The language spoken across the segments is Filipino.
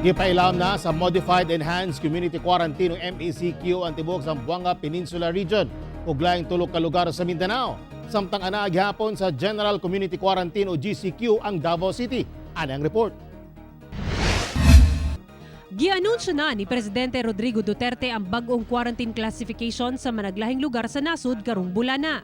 Gipailawom na sa Modified Enhanced Community Quarantine o MECQ ang tibuok Zamboanga Peninsula Region ug laing tulog ka lugar sa Mindanao. Samtang anaa gihapon sa General Community Quarantine o GCQ ang Davao City. Ano ang report? Gianunsyo na ni Presidente Rodrigo Duterte ang bag-ong quarantine classification sa managlahing lugar sa nasud karong bulana.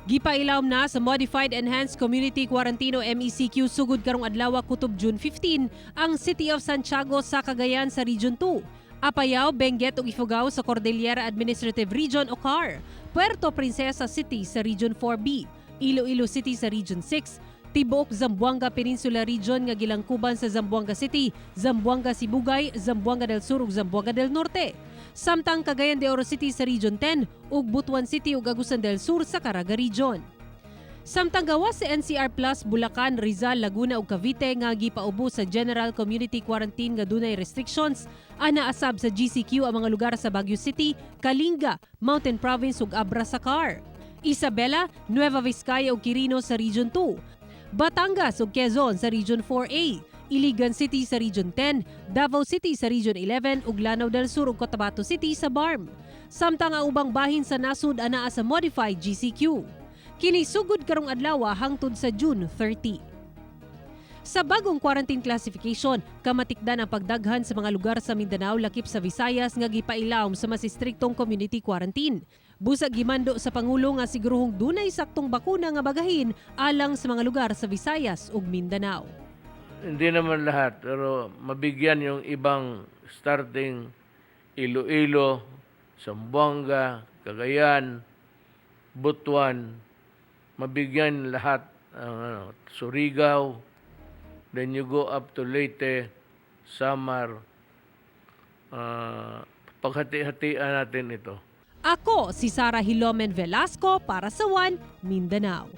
Gipailawom na sa Modified Enhanced Community Quarantine o MECQ sugod karong adlaw kutob June 15 ang City of Santiago sa Cagayan sa Region 2. Apayao, Benguet ug Ifugao sa Cordillera Administrative Region o CAR. Puerto Princesa City sa Region 4B. Iloilo City sa Region 6. Tibuok Zamboanga Peninsula Region nga gilangkuban sa Zamboanga City, Zamboanga Sibugay, Zamboanga del Sur ug Zamboanga del Norte. Samtang Cagayan de Oro City sa Region 10 ug Butuan City ug Agusan del Sur sa Caraga Region. Samtang gawas sa NCR Plus, Bulacan, Rizal, Laguna ug Cavite nga gipaubo sa General Community Quarantine nga dunay restrictions, ana asab sa GCQ ang mga lugar sa Baguio City, Kalinga, Mountain Province ug Abra sa CAR. Isabela, Nueva Vizcaya ug Quirino sa Region 2. Batangas ug Quezon sa Region 4A, Iligan City sa Region 10, Davao City sa Region 11 ug Lanao del Sur ug Cotabato City sa BARM. Samtang ang ubang bahin sa nasud anaa sa Modified GCQ. Kini sugod karong adlaw hangtod sa June 30. Sa bagong quarantine classification, kamatikdan ang pagdaghan sa mga lugar sa Mindanao lakip sa Visayas nga gipailawom sa mas istriktong community quarantine. Busag gimando sa Pangulo nga siguruhong dunay saktong bakuna nga bagahin alang sa mga lugar sa Visayas ug Mindanao. Hindi naman lahat, pero mabigyan yung ibang starting Iloilo, Zamboanga, Cagayan, Butuan, mabigyan lahat Surigao, then you go up to Leyte, Samar, paghati-hatian natin ito. Ako si Sara Hilomen Velasco para sa One Mindanao.